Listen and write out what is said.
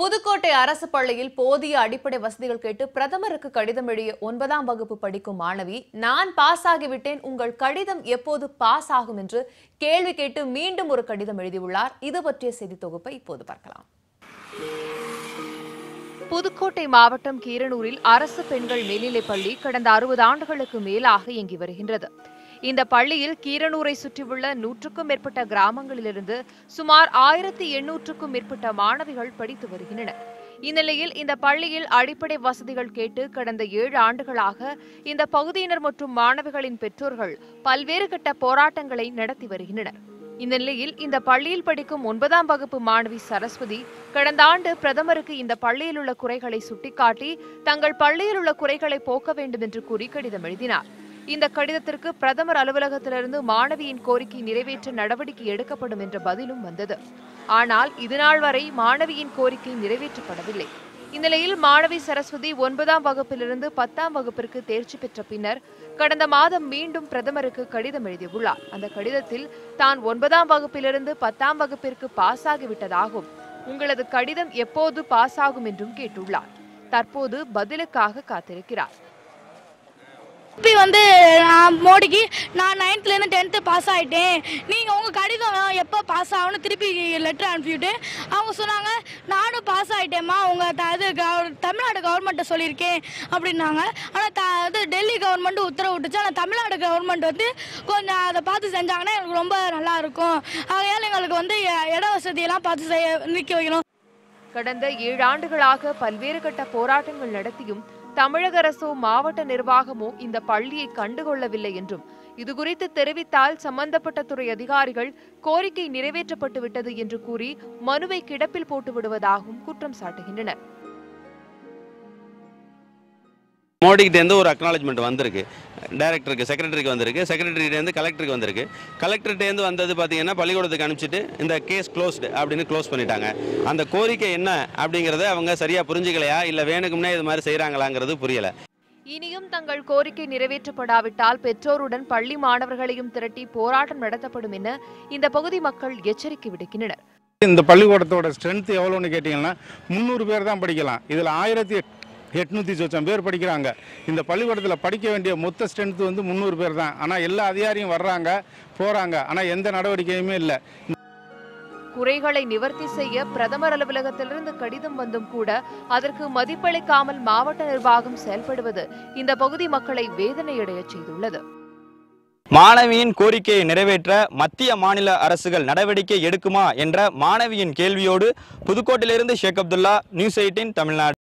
புதுக்கோட்டை அரசு பள்ளியில் போதிய அடிப்படை வசதிகள் கேட்டு பிரதமருக்கு கடிதம் எழுதிய 9ஆம் வகுப்பு படிக்கும் மாணவி, நான் பாஸ் ஆகிவிட்டேன், உங்கள் கடிதம் எப்போது பாஸ் ஆகும் என்று கேள்வி கேட்டு மீண்டும் ஒரு கடிதம் எழுதியுள்ளார். இது பற்றிய செய்தி தொகுப்பை இப்போது பார்க்கலாம். புதுக்கோட்டை மாவட்டம் கீரனூரில் அரசு பெண்கள் மேல்நிலைப் பள்ளி கடந்த 60 ஆண்டுகளுக்கு மேலாக இயங்கி வருகின்றது. இந்த பள்ளியில் கீரனூரை சுற்றியுள்ள 100க்கும் மேற்பட்ட கிராமங்களிலிருந்து சுமார் 1800க்கும் மேற்பட்ட மாணவிகள் படித்து வருகின்றனர். இந்நிலையில் இந்த பள்ளியில் அடிப்படை வசதிகள் கேட்டு கடந்த 7 ஆண்டுகளாக இந்த பகுதியினர் மற்றும் மாணவிகளின் பெற்றோர்கள் பல்வேறு கட்ட போராட்டங்களை நடத்தி வருகின்றனர். இந்த நிலையில் இந்த பள்ளியில் படிக்கும் 9ஆம் வகுப்பு மாணவி சரஸ்வதி கடந்த ஆண்டு பிரதமருக்கு இந்த பள்ளியில் உள்ள குறைகளை சுட்டிக்காட்டி தங்கள் பள்ளியில் உள்ள குறைகளை போக்க வேண்டும் என்று கூறி கடிதம் எழுதினார். இந்த கடிதத்திற்கு பிரதமர் அலுவலகத்திலிருந்து மாணவியின் கோரிக்கை நிறைவேற்ற நடவடிக்கை எடுக்கப்படும் என்ற பதிலும் வந்தது. ஆனால் இதுநாள் வரை மாணவியின் கோரிக்கை நிறைவேற்றப்படவில்லை. இந்நிலையில் மாணவி சரஸ்வதி 9ஆம் வகுப்பிலிருந்து 10ஆம் வகுப்பிற்கு தேர்ச்சி பெற்ற பின்னர் கடந்த மாதம் மீண்டும் பிரதமருக்கு கடிதம் எழுதியுள்ளார். அந்த கடிதத்தில் தான் 9ஆம் வகுப்பிலிருந்து 10ஆம் வகுப்பிற்கு பாஸ் ஆகிவிட்டதாகவும் உங்களது கடிதம் எப்போது பாஸ் ஆகும் என்றும் கேட்டுள்ளார். தற்போது பதிலுக்காக காத்திருக்கிறார். நான் மோடிக்கு நான் 9th-லேருந்து 10th பாஸ் ஆகிட்டேன், நீங்கள் உங்கள் கடிதம் எப்போ பாஸ் ஆகும்னு திருப்பி லெட்டர் அனுப்பிவிட்டு அவங்க சொன்னாங்க, நானும் பாஸ் ஆகிட்டேம்மா, உங்கள் தமிழ்நாடு கவர்மெண்ட்டை சொல்லியிருக்கேன் அப்படின்னாங்க. ஆனால் டெல்லி கவர்மெண்ட் உத்தரவு விட்டுச்சு. ஆனால் தமிழ்நாடு கவர்மெண்ட் கொஞ்சம் அதை பார்த்து செஞ்சாங்கன்னா எனக்கு ரொம்ப நல்லாயிருக்கும். ஆகையால் எங்களுக்கு இட வசதியெல்லாம் பார்த்து நிற்க வைக்கணும். கடந்த 7 ஆண்டுகளாக பல்வேறு கட்ட போராட்டங்கள் நடத்தியும் தமிழக அரசோ மாவட்ட நிர்வாகமோ இந்த பள்ளியை கண்டுகொள்ளவில்லை என்றும், இதுகுறித்து தெரிவித்தால் சம்பந்தப்பட்ட துறை அதிகாரிகள் கோரிக்கை நிறைவேற்றப்பட்டு விட்டது என்று கூறி மனுவை கிடப்பில் போட்டு விடுவதாகவும் குற்றம் சாட்டுகின்றனர். மோடிக்கிட்டேருந்து ஒரு அக்னாலஜ்மெண்ட் வந்திருக்கு, டைரக்டருக்கு செக்ரட்டரிக்கு வந்திருக்கு, செக்ரட்டரிட்டேருந்து கலெக்டருக்கு வந்திருக்கு. கலெக்டர்கிட்டேருந்து வந்தது பார்த்தீங்கன்னா பள்ளிக்கூடத்துக்கு அனுப்பிச்சிட்டு இந்த கேஸ் க்ளோஸ்டு அப்படின்னு க்ளோஸ் பண்ணிட்டாங்க. அந்த கோரிக்கை என்ன அப்படிங்கிறத அவங்க சரியா புரிஞ்சுக்கலையா இல்லை வேணுக்கும்னே இது மாதிரி செய்கிறாங்களாங்கிறது புரியலை. இனியும் தங்கள் கோரிக்கை நிறைவேற்றப்படாவிட்டால் பெற்றோருடன் பள்ளி மாணவர்களையும் திரட்டி போராட்டம் நடத்தப்படும் என இந்த பகுதி மக்கள் எச்சரிக்கை விடுக்கின்றனர். இந்த பள்ளிக்கூடத்தோட ஸ்ட்ரென்த் எவ்வளோன்னு கேட்டிங்கன்னா 300 பேர் தான் படிக்கலாம். இதில் 1800 பேர் படிக்கிறாங்க. இந்த பள்ளிக்கூடத்தில் படிக்க வேண்டிய மொத்த ஸ்ட்ரென்த் 300 பேர் தான். ஆனால் எல்லா அதிகாரியும் வர்றாங்க போகிறாங்க, ஆனால் எந்த நடவடிக்கையுமே இல்லை. குறைகளை நிவர்த்தி செய்ய பிரதமர் அலுவலகத்திலிருந்து கடிதம் வந்தும் கூட அதற்கு மதிப்பளிக்காமல் மாவட்ட நிர்வாகம் செயல்படுவது இந்த பகுதி மக்களை வேதனையடைய செய்துள்ளது. மாணவியின் கோரிக்கையை நிறைவேற்ற மத்திய மாநில அரசுகள் நடவடிக்கை எடுக்குமா என்ற மாணவியின் கேள்வியோடு புதுக்கோட்டையிலிருந்து ஷேக் அப்துல்லா, நியூஸ் 18 தமிழ்நாடு.